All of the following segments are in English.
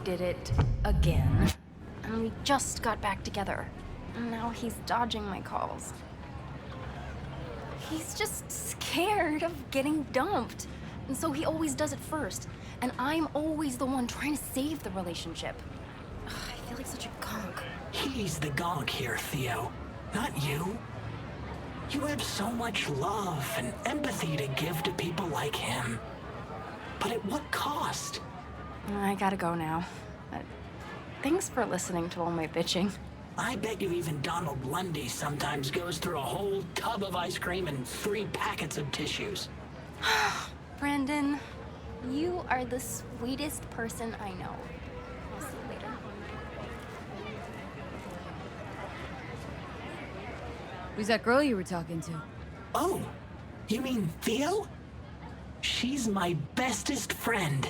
did it again. And we just got back together. And now he's dodging my calls. He's just scared of getting dumped. And so he always does it first. And I'm always the one trying to save the relationship. Ugh, I feel like such a gonk. He's the gonk here, Theo. Not you. You have so much love and empathy to give to people like him. But at what cost? I gotta go now. Thanks for listening to all my bitching. I bet you even Donald Lundy sometimes goes through a whole tub of ice cream and 3 packets of tissues. Brandon, you are the sweetest person I know. I'll see you later. Who's that girl you were talking to? Oh, you mean Theo? She's my bestest friend.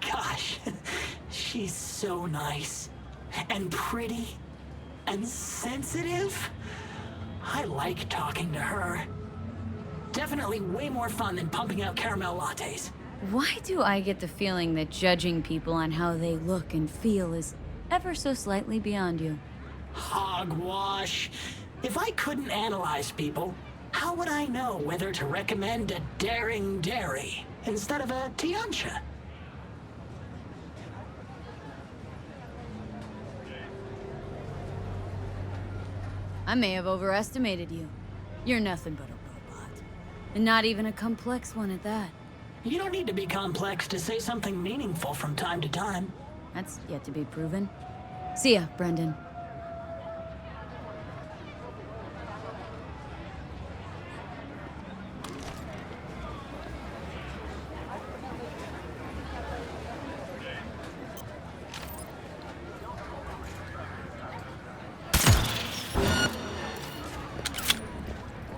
Gosh, she's so nice and pretty and sensitive. I like talking to her. Definitely way more fun than pumping out caramel lattes. Why do I get the feeling that judging people on how they look and feel is ever so slightly beyond you? Hogwash. If I couldn't analyze people, how would I know whether to recommend a daring dairy instead of a Tiancha? I may have overestimated you. You're nothing but a robot. And not even a complex one at that. You don't need to be complex to say something meaningful from time to time. That's yet to be proven. See ya, Brendan.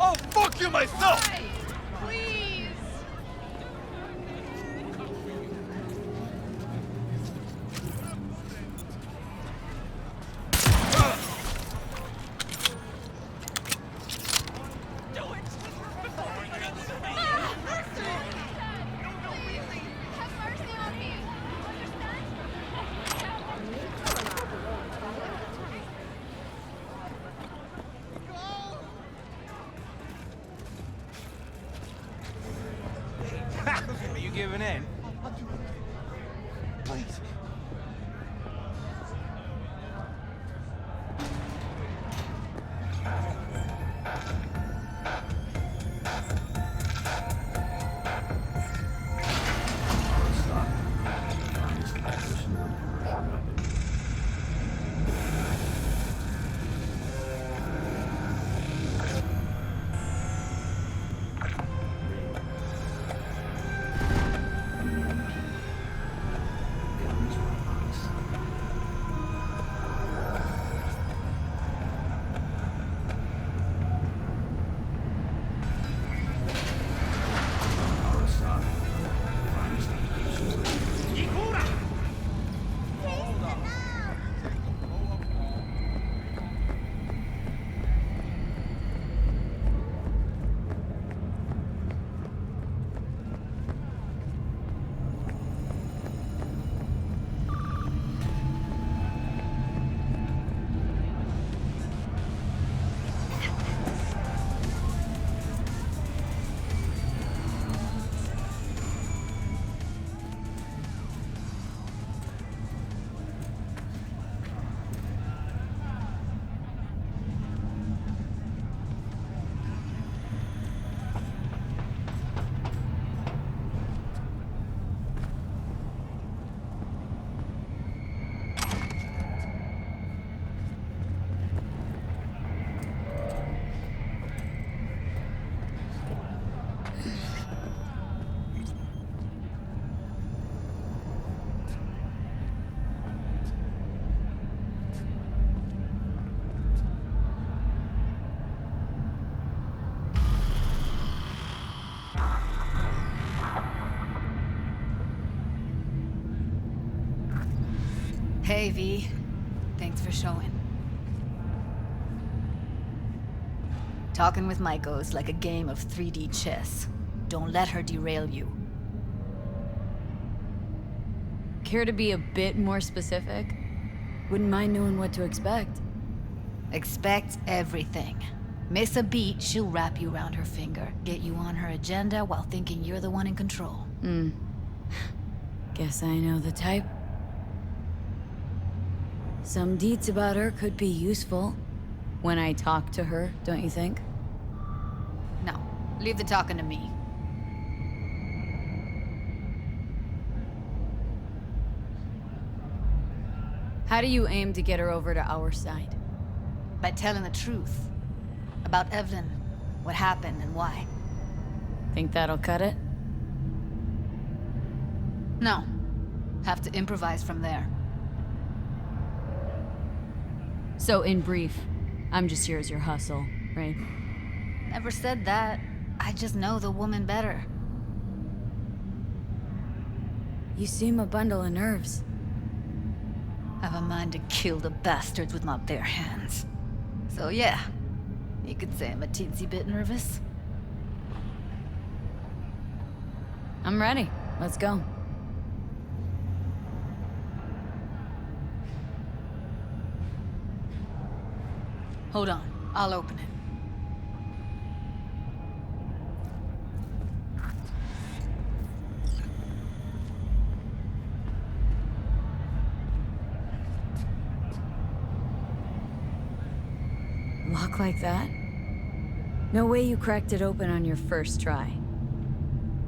Oh, fuck you myself! Please! Do it! Ah, mercy! Please, have mercy on me. Are you giving in? Please. Hey, V. Thanks for showing. Talking with Maeko's like a game of 3D chess. Don't let her derail you. Care to be a bit more specific? Wouldn't mind knowing what to expect. Expect everything. Miss a beat, she'll wrap you around her finger, get you on her agenda while thinking you're the one in control. Guess I know the type. Some deets about her could be useful. When I talk to her, don't you think? No, leave the talking to me. How do you aim to get her over to our side? By telling the truth. About Evelyn, what happened and why. Think that'll cut it? No. Have to improvise from there. So in brief, I'm just here as your hustle, right? Never said that. I just know the woman better. You seem a bundle of nerves. I've a mind to kill the bastards with my bare hands. So yeah, you could say I'm a teensy bit nervous. I'm ready. Let's go. Hold on, I'll open it. Lock like that? No way you cracked it open on your first try.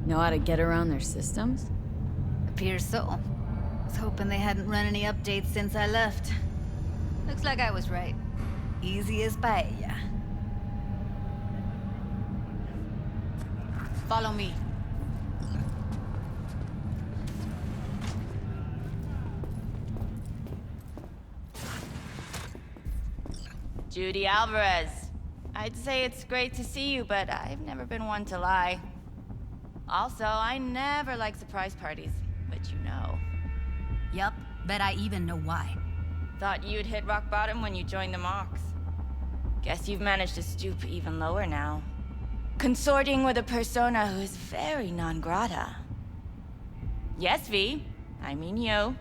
Know how to get around their systems? Appears so. Was hoping they hadn't run any updates since I left. Looks like I was right. Easy as paella. Follow me. Judy Alvarez. I'd say it's great to see you, but I've never been one to lie. Also, I never like surprise parties, but you know. Yup, bet I even know why. Thought you'd hit rock bottom when you joined the Mox. Guess you've managed to stoop even lower now. Consorting with a persona who is very non grata. Yes, V. I mean you.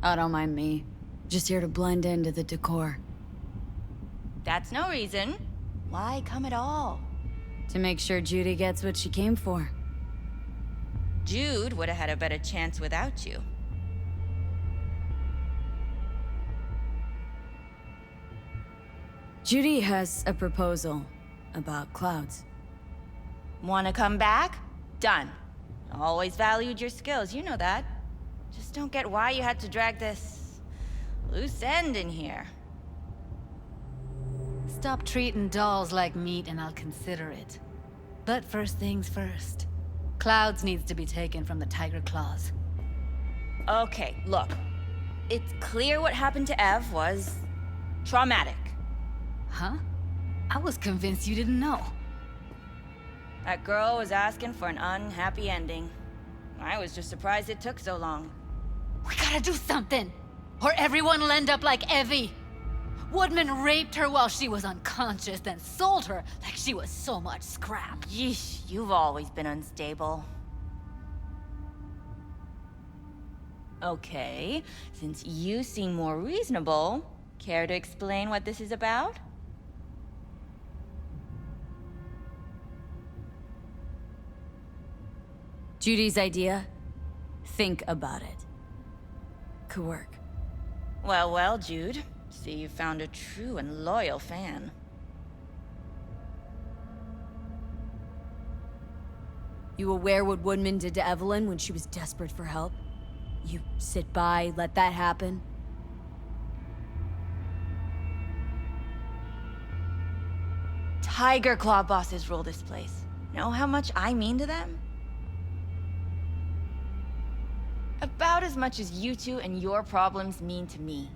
Oh, don't mind me. Just here to blend into the decor. That's no reason. Why come at all? To make sure Judy gets what she came for. Jude would have had a better chance without you. Judy has a proposal about clouds. Wanna come back? Done. Always valued your skills, you know that. Just don't get why you had to drag this loose end in here. Stop treating dolls like meat and I'll consider it. But first things first. Clouds needs to be taken from the Tiger Claws. Okay, look. It's clear what happened to Ev was traumatic. Huh? I was convinced you didn't know. That girl was asking for an unhappy ending. I was just surprised it took so long. We gotta do something! Or everyone will end up like Evie! Woodman raped her while she was unconscious, then sold her like she was so much scrap. Yeesh, you've always been unstable. Okay, since you seem more reasonable, care to explain what this is about? Judy's idea? Think about it. Could work. Well, well, Jude. See, you found a true and loyal fan. You aware what Woodman did to Evelyn when she was desperate for help? You sit by, let that happen? Tiger Claw bosses rule this place. Know how much I mean to them? About as much as you two and your problems mean to me.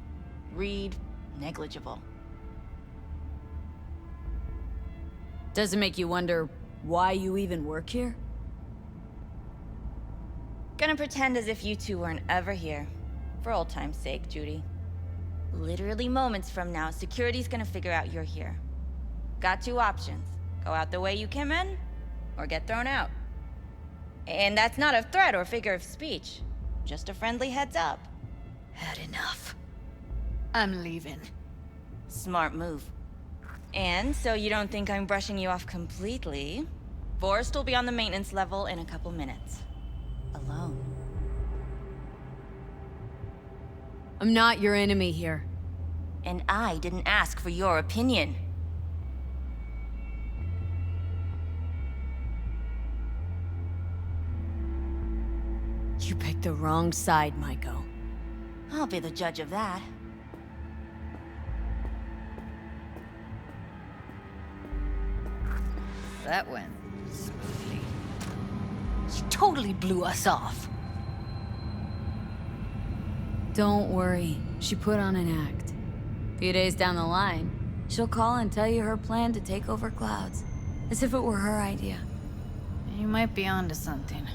Read negligible. Does it make you wonder why you even work here? Gonna pretend as if you two weren't ever here. For old time's sake, Judy. Literally moments from now, security's gonna figure out you're here. Got two options. Go out the way you came in, or get thrown out. And that's not a threat or figure of speech. Just a friendly heads up. Had enough. I'm leaving. Smart move. And so you don't think I'm brushing you off completely? Forrest will be on the maintenance level in a couple minutes. Alone. I'm not your enemy here. And I didn't ask for your opinion. You picked the wrong side, Maeko. I'll be the judge of that. That went smoothly. She totally blew us off. Don't worry, she put on an act. A few days down the line, she'll call and tell you her plan to take over Clouds. As if it were her idea. You might be onto something.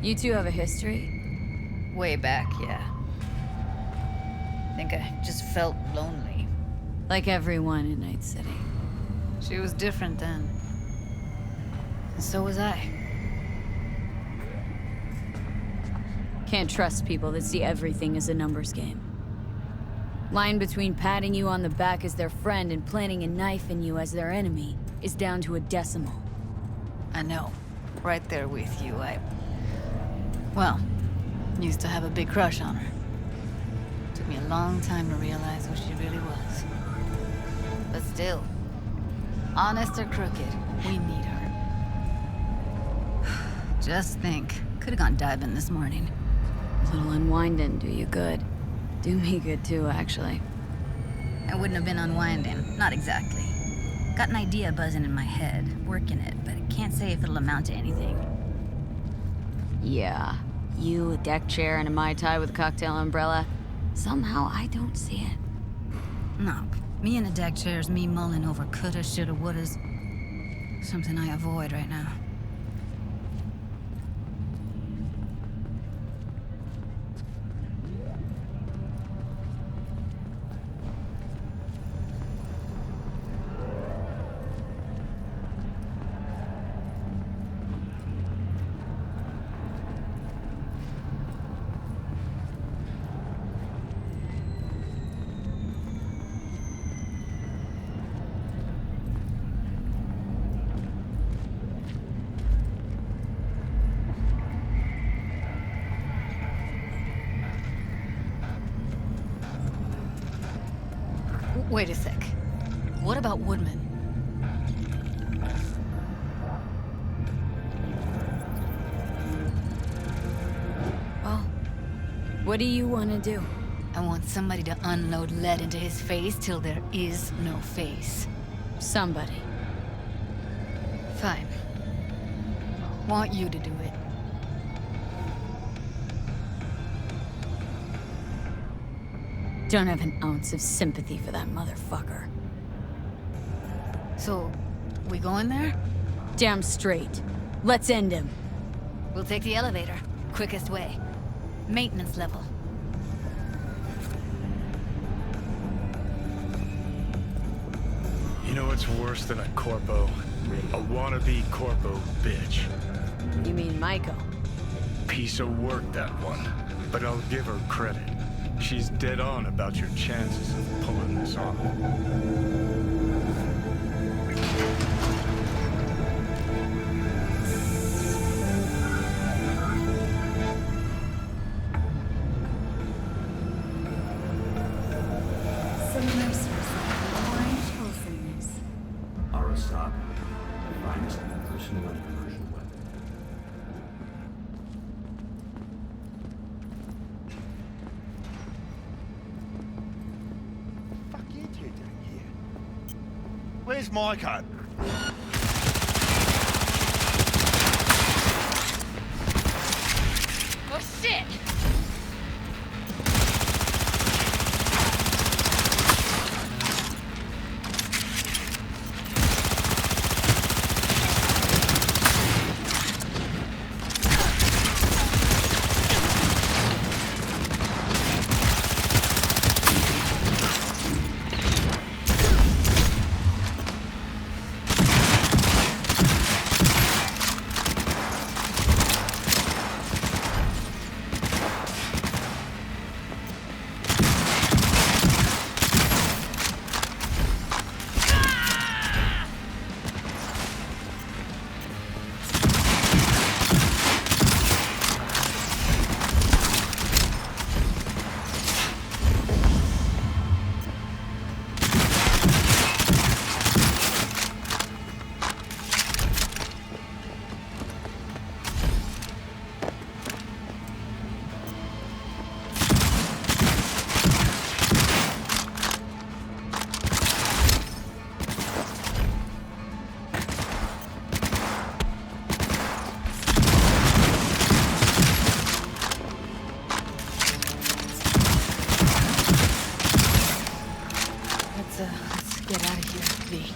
You two have a history? Way back, yeah. Think I just felt lonely. Like everyone in Night City. She was different then. And so was I. Can't trust people that see everything as a numbers game. Line between patting you on the back as their friend and planting a knife in you as their enemy is down to a decimal. I know. Right there with you, well, used to have a big crush on her. Took me a long time to realize who she really was. But still, honest or crooked, we need her. Just think, could have gone diving this morning. A little unwinding do you good. Do me good too, actually. I wouldn't have been unwinding, not exactly. Got an idea buzzing in my head, working it, but I can't say if it'll amount to anything. Yeah, you, a deck chair, and a Mai Tai with a cocktail umbrella. Somehow I don't see it. No, me in a deck chair is me mulling over coulda, shoulda, wouldas. Something I avoid right now. Wait a sec. What about Woodman? Well, what do you want to do? I want somebody to unload lead into his face till there is no face. Somebody. Fine. Want you to do it. Don't have an ounce of sympathy for that motherfucker. So, we going there? Damn straight. Let's end him. We'll take the elevator. Quickest way. Maintenance level. You know what's worse than a corpo? A wannabe corpo bitch. You mean Maeko? Piece of work, that one. But I'll give her credit. She's dead on about your chances of pulling this off. Some mercy, orange wholesomeness. Arasaka, the finest in personal and commercial weapon. Where's Maeko? shit! Let's get out of here, V.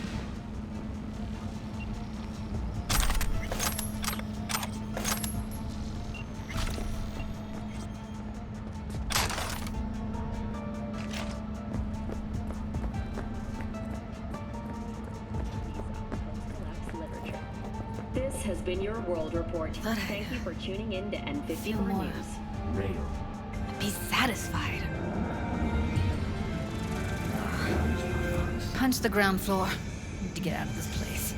This has been your World Report. Thank you for tuning in to N54 News. Rail. Be satisfied. Punch the ground floor. Need to get out of this place.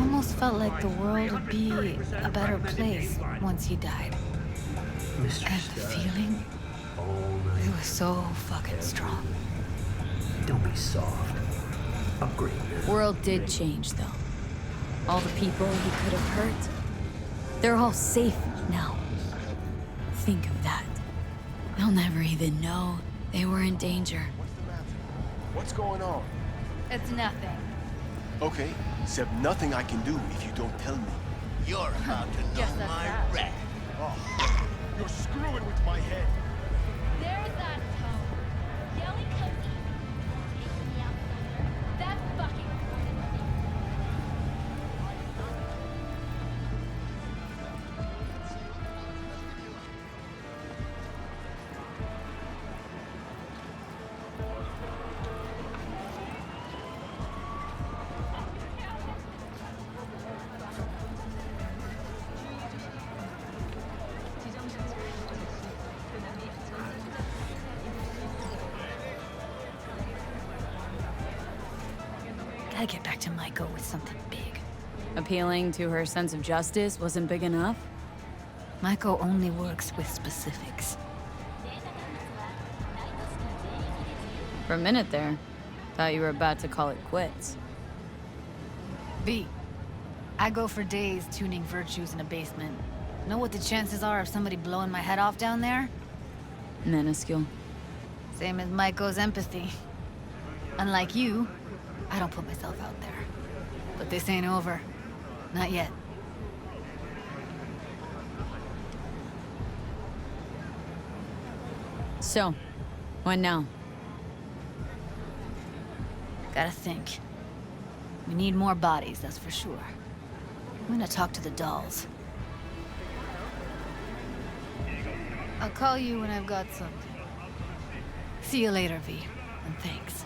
Almost felt like the world would be a better place once he died. Mistress, And the feeling, it was so fucking strong. don't be soft. Upgrade. World did change, though. All the people he could have hurt, they're all safe now. Think of that. They'll never even know they were in danger. What's going on? It's nothing. Okay, except nothing I can do if you don't tell me. You're about to know Guess that's my that. wreck. Oh, you're screwing with my head. There's that tone. Yelling comes easy. Taking the outsider. That's fucking Gotta get back to Maeko with something big. Appealing to her sense of justice wasn't big enough? Maeko only works with specifics. For a minute there, thought you were about to call it quits. V, I go for days tuning virtues in a basement. Know what the chances are of somebody blowing my head off down there? Minuscule. Same as Maiko's empathy. Unlike you, I don't put myself out there. But this ain't over. Not yet. So, what now? Gotta think. We need more bodies, that's for sure. I'm gonna talk to the dolls. I'll call you when I've got something. See you later, V. And thanks.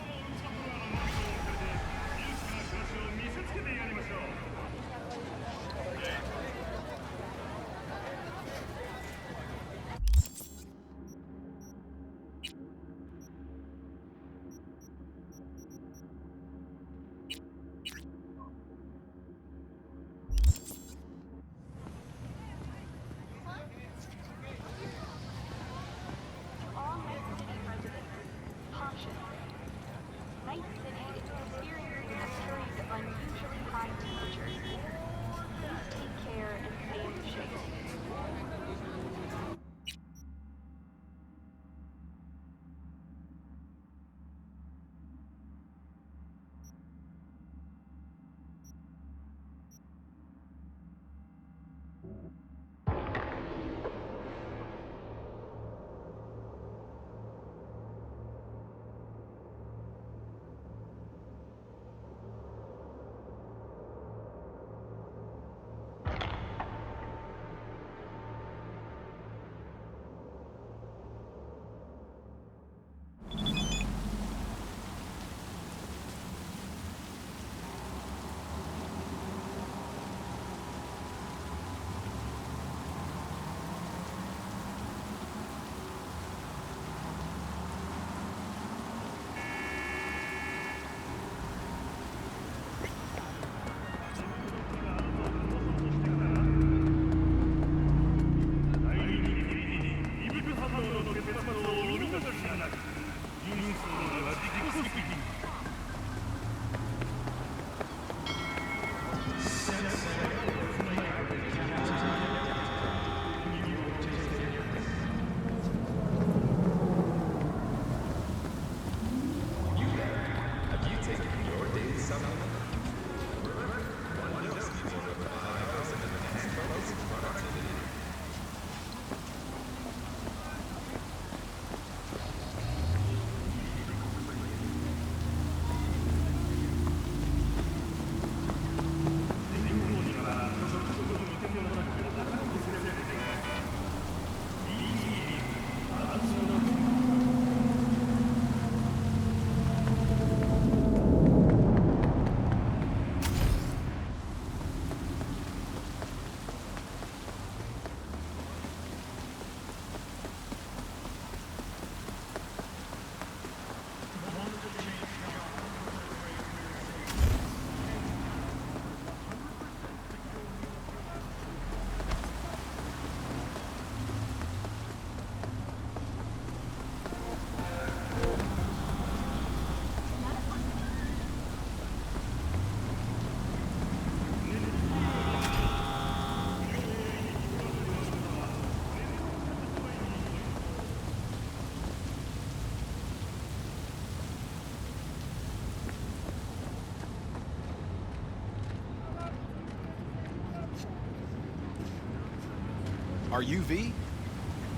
Are you V?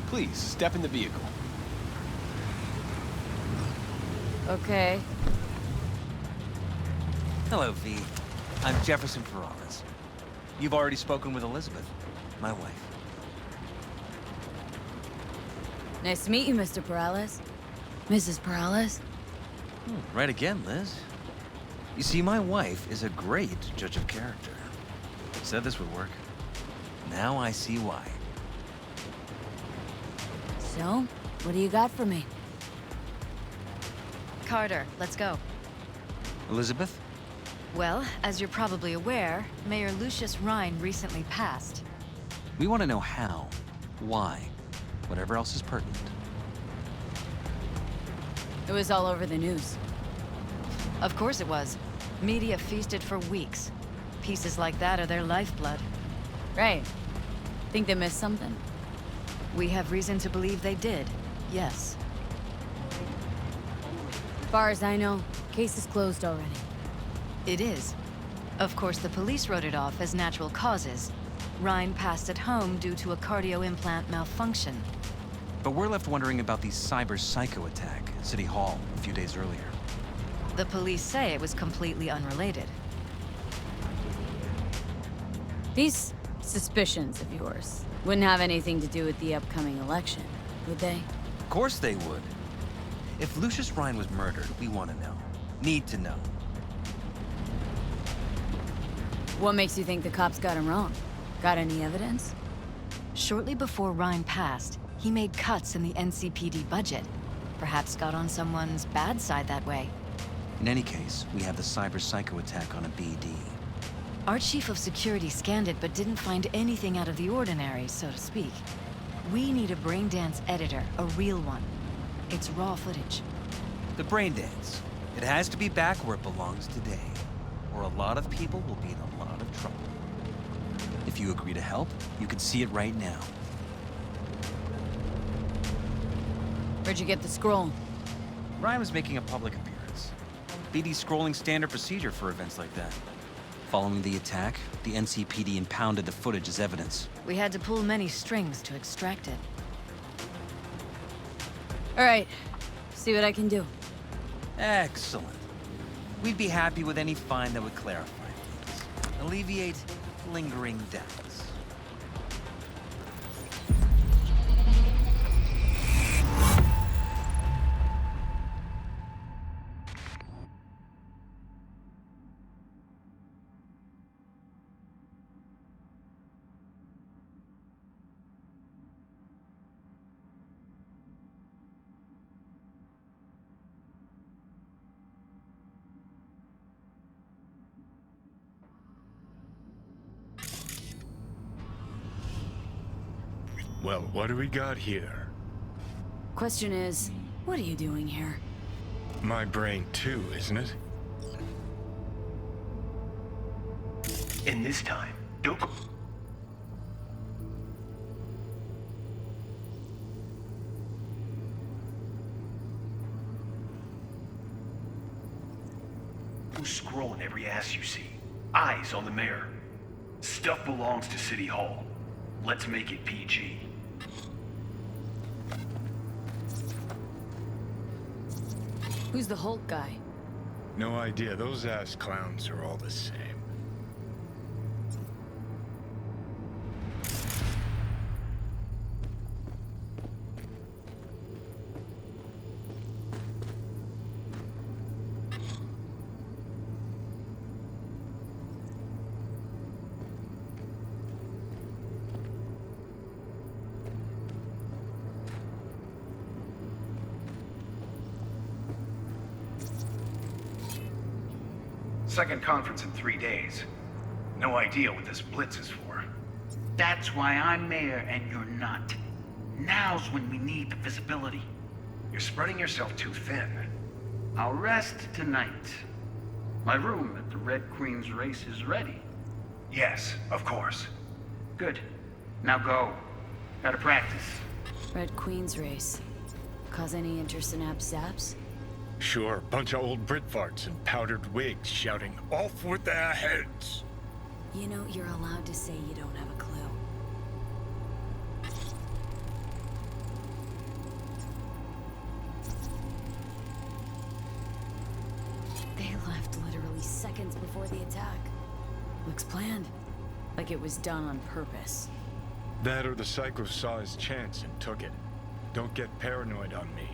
Please, step in the vehicle. Okay. Hello, V. I'm Jefferson Perales. You've already spoken with Elizabeth, my wife. Nice to meet you, Mr. Perales. Mrs. Perales? Right again, Liz. You see, my wife is a great judge of character. Said this would work. Now I see why. So, what do you got for me? Carter, let's go. Elizabeth? Well, as you're probably aware, Mayor Lucius Rhine recently passed. We want to know how, why, whatever else is pertinent. It was all over the news. Of course it was. Media feasted for weeks. Pieces like that are their lifeblood. Right. Think they missed something? We have reason to believe they did, yes. As far as I know, case is closed already. It is. Of course, the police wrote it off as natural causes. Rhine passed at home due to a cardio implant malfunction. But we're left wondering about the cyber psycho attack at City Hall a few days earlier. The police say it was completely unrelated. These suspicions of yours wouldn't have anything to do with the upcoming election, would they? Of course they would. If Lucius Rhine was murdered, we want to know. Need to know. What makes you think the cops got him wrong? Got any evidence? Shortly before Rhine passed, he made cuts in the NCPD budget. Perhaps got on someone's bad side that way. In any case, we have the cyber psycho attack on a BD. Our chief of security scanned it but didn't find anything out of the ordinary, so to speak. We need a braindance editor, a real one. It's raw footage. The brain dance. It has to be back where it belongs today, or a lot of people will be in a lot of trouble. If you agree to help, you can see it right now. Where'd you get the scroll? Ryan was making a public appearance. BD's scrolling standard procedure for events like that. Following the attack, the NCPD impounded the footage as evidence. We had to pull many strings to extract it. All right, see what I can do. Excellent. We'd be happy with any find that would clarify things. Alleviate lingering doubts. Well, what do we got here? Question is, what are you doing here? My brain too, isn't it? And this time, don't... Who's scrolling every ass you see? Eyes on the mayor. Stuff belongs to City Hall. Let's make it PG. Who's the Hulk guy? No idea. Those ass clowns are all the same. Second conference in 3 days. No idea what this blitz is for. That's why I'm mayor and you're not. Now's when we need the visibility. You're spreading yourself too thin. I'll rest tonight. My room at the Red Queen's race is ready. Yes, of course. Good. Now go. Gotta practice. Red Queen's race. Cause any interest in abs? Sure, bunch of old Brit farts in powdered wigs shouting, "Off with their heads!" You know, you're allowed to say you don't have a clue. attack. Looks planned. Like it was done on purpose. That or the Psycho saw his chance and took it. Don't get paranoid on me.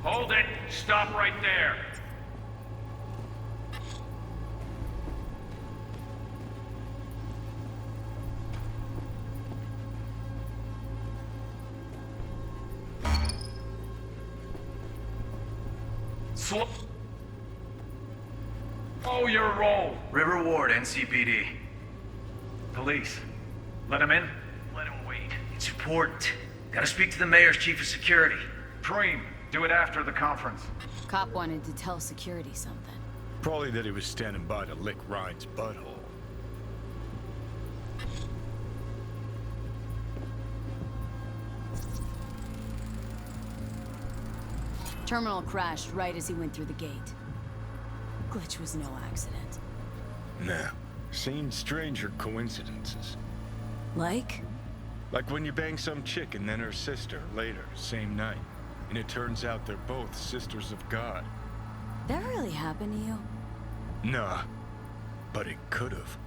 Hold it! Stop right there! Oh, your roll! River Ward, NCPD. Police. Let him in? Let him wait. It's important. Gotta speak to the mayor's chief of security. Preem, do it after the conference. Cop wanted to tell security something. Probably that he was standing by to lick Ryan's butthole. Terminal crashed right as he went through the gate. Glitch was no accident. Nah. Seen stranger coincidences. Like? Like when you bang some chick and then her sister later, same night. And it turns out they're both sisters of God. That really happened to you? Nah. But it could've.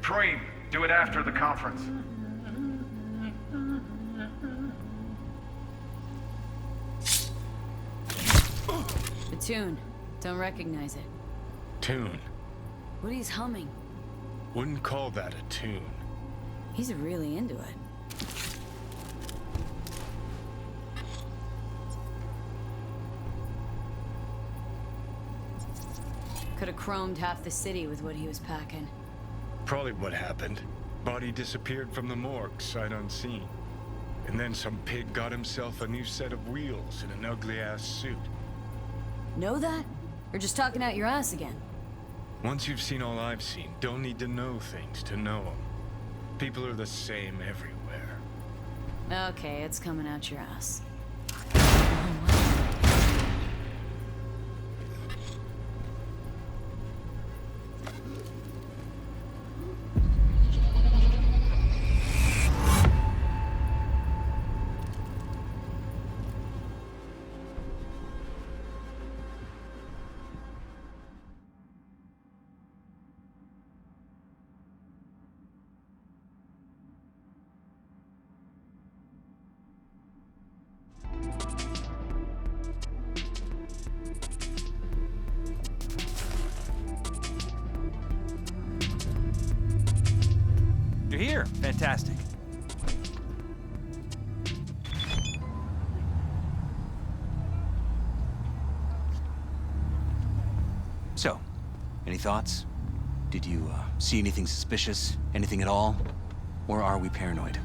Preem, do it after the conference. The tune. Don't recognize it. Tune. What he's humming. Wouldn't call that a tune. He's really into it. Could have chromed half the city with what he was packing. Probably what happened. Body disappeared from the morgue, sight unseen. And then some pig got himself a new set of wheels and an ugly-ass suit. Know that? Or just talking out your ass again? Once you've seen all I've seen, don't need to know things to know them. People are the same everywhere. Okay, it's coming out your ass. You're here. Fantastic. So, any thoughts? Did you see anything suspicious? Anything at all? Or are we paranoid?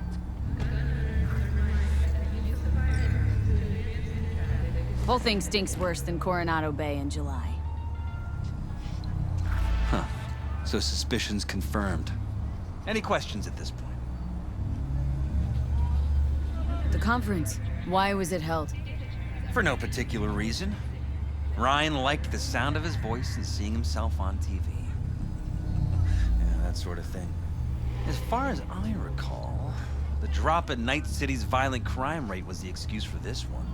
Whole thing stinks worse than Coronado Bay in July. Huh. So suspicions confirmed. Any questions at this point? The conference. Why was it held? For no particular reason. Ryan liked the sound of his voice and seeing himself on TV. Yeah, that sort of thing. As far as I recall, the drop in Night City's violent crime rate was the excuse for this one.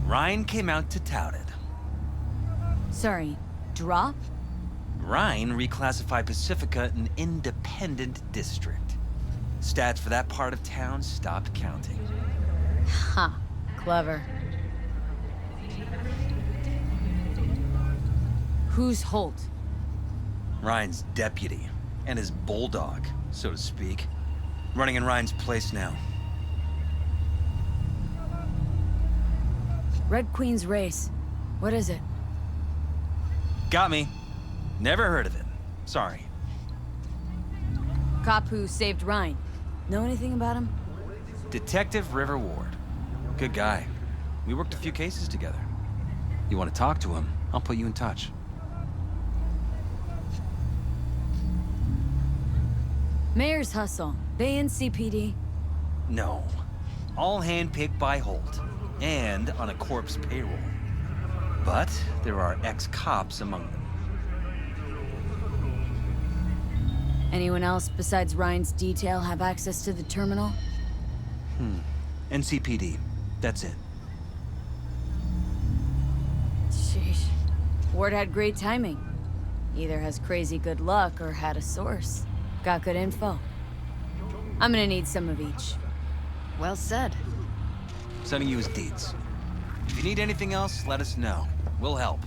Ryan came out to tout it. Sorry, drop? Ryan reclassified Pacifica an independent district. Stats for that part of town stopped counting. Ha, clever. Who's Holt? Ryan's deputy, and his bulldog, so to speak. Running in Ryan's place now. Red Queen's race. What is it? Got me. Never heard of it. Sorry. Cop who saved Ryan. Know anything about him? Detective River Ward. Good guy. We worked a few cases together. You want to talk to him, I'll put you in touch. Mayor's hustle. They in CPD? No. All handpicked by Holt. And on a corpse payroll. But there are ex-cops among them. Anyone else besides Ryan's detail have access to the terminal? NCPD. That's it. Sheesh. Ward had great timing. Either has crazy good luck or had a source. Got good info. I'm gonna need some of each. Well said. Sending you his deeds. If you need anything else, let us know. We'll help.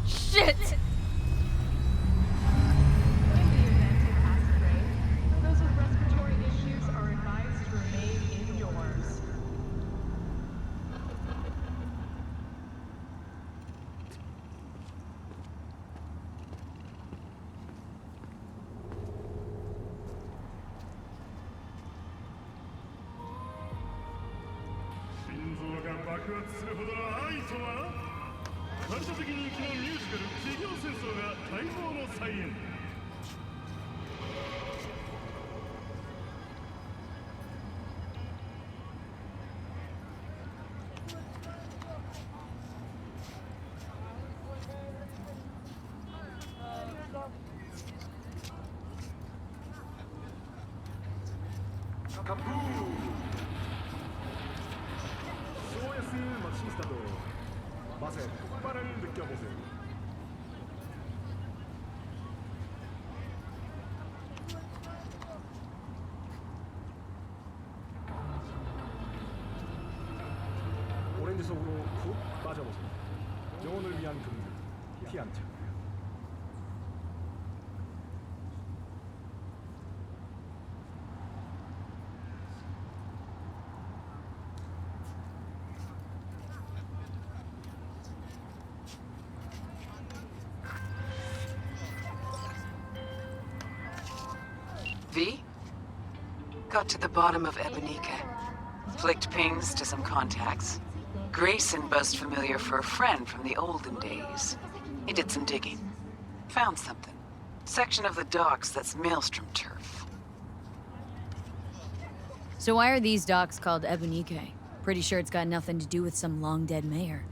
Shit! Those with respiratory issues are advised to remain indoors. 오렌지 속으로 푹 빠져보세요. 영혼을 위한 금주, 피안차. V? Got to the bottom of Ebenica. Flicked pings to some contacts. Grayson buzzed familiar for a friend from the olden days. He did some digging. Found something. Section of the docks that's Maelstrom turf. So why are these docks called Ebenica? Pretty sure it's got nothing to do with some long-dead mayor.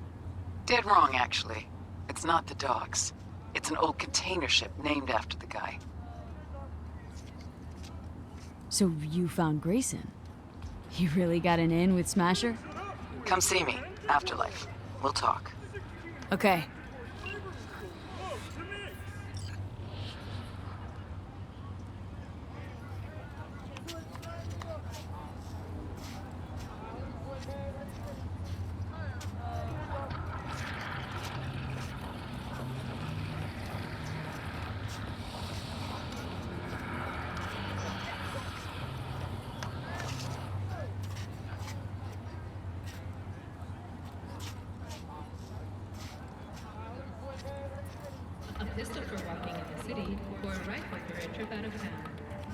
Dead wrong, actually. It's not the docks. It's an old container ship named after the guy. So you found Grayson? You really got an in with Smasher? Come see me. Afterlife. We'll talk. Okay. A pistol for walking in the city, or a rifle for a trip out of town.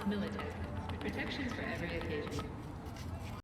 Militech. Protection for every occasion.